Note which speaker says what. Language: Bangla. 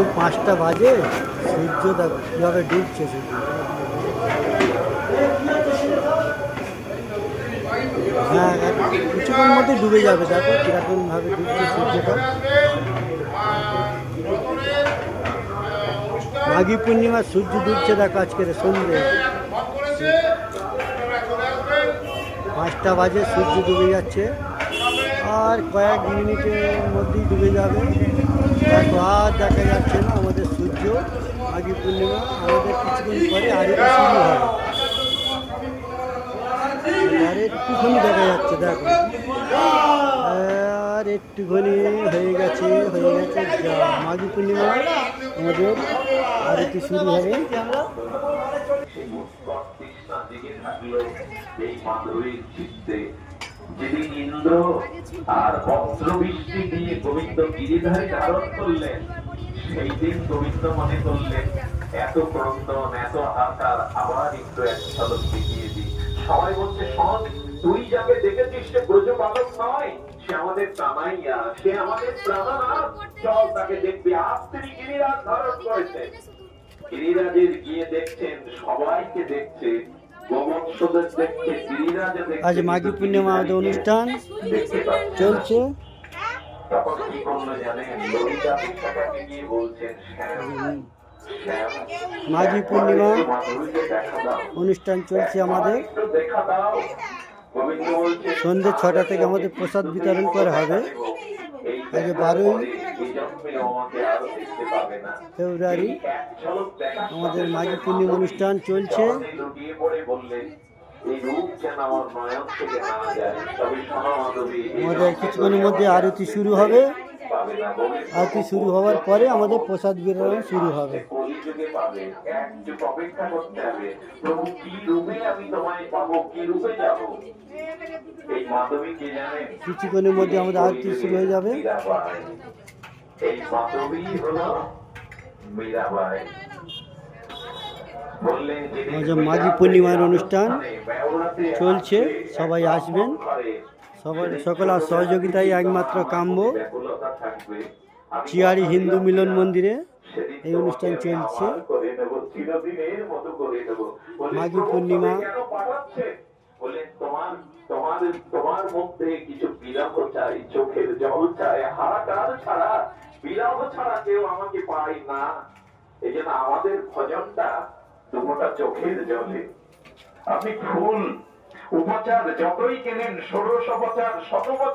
Speaker 1: এই 5টা বাজে, সূর্য দেখো কীভাবে ডুবছে সূর্য। হ্যাঁ, কিছুক্ষণ মধ্যে ডুবে যাবে, দেখো কীরকমভাবে ডুবছে সূর্যটা। মাঘী পূর্ণিমার সূর্য ডুবছে দেখো আজকের সন্ধ্যে 5টা বাজে সূর্য ডুবে যাচ্ছে, আর কয়েক মিনিটের মধ্যেই ডুবে যাবে। দেখো আর দেখা যাচ্ছে না আমাদের সূর্য। মাঘী পূর্ণিমা আমাদের কিছুদিন পরে আরতি শুরু হবে, আর একটুখানি দেখা যাচ্ছে দেখো, আর একটুখানি হয়ে গেছে। মাঘী পূর্ণিমা আমাদের আরতি শুরু হবে।
Speaker 2: যেদিন ইন্দ্র আর বজ্রবৃষ্টি দিয়ে গোবিন্দ গিরিধারী ধারণ করলেন, সেই দিন গোবিন্দ মনে করলেন এত ক্রন্দন, এত হাহাকার, আবার একটু এক ঝলক দেখিয়ে দিই। সবাই বলছে, শোন, তুই যাকে দেখেছিস সে ব্রজবালক নয়, সে আমাদের কানাইয়া, সে আমাদের প্রাণনাথ। চল তাকে দেখবি। আজ তিনি গিরিরাজ ধারণ করেছে। গিরিরাজের গিয়ে দেখছেন, সবাইকে দেখছে, গোবৎসদের দেখছে, গিরিরাজ দেখছে।
Speaker 1: আজ মাঘী পূর্ণিমা আমাদের অনুষ্ঠান চলছে।
Speaker 2: তখন কি করলো জানেন? ললিতা বিশাখাকে গিয়ে বলছেন,
Speaker 1: মাঘী পূর্ণিমা অনুষ্ঠান চলছে আমাদের। সন্ধ্যে 6টা থেকে আমাদের প্রসাদ বিতরণ করা হবে। আজ 12ই ফেব্রুয়ারি আমাদের মাঘী পূর্ণিমা অনুষ্ঠান চলছে। আমাদের কিছুক্ষণের মধ্যে আরতি শুরু হবে। আরতি শুরু হওয়ার পরে আমাদের প্রসাদ বিতরণ শুরু হবে। কিছুক্ষণের মধ্যে আমাদের আরতি শুরু হয়ে যাবে। মাঘী পূর্ণিমার অনুষ্ঠান চলছে, সবাই আসবেন। সকলের সহযোগিতায় একমাত্র কাম্য চিয়ারি হিন্দু মিলন মন্দিরে এই অনুষ্ঠান চলছে। মাঘী পূর্ণিমা
Speaker 2: তোমার মধ্যে কিছু বিরহ চাই, চোখের জল চাই, হাহাকার ছাড়া, বিরহ ছাড়া কেউ আমাকে পায় না। এই জন্য আমাদের ভজনটা দুটা চোখের জলে। আপনি ফুল উপচার যতই কেনেন, ষোড়শোপচার, শতোপচার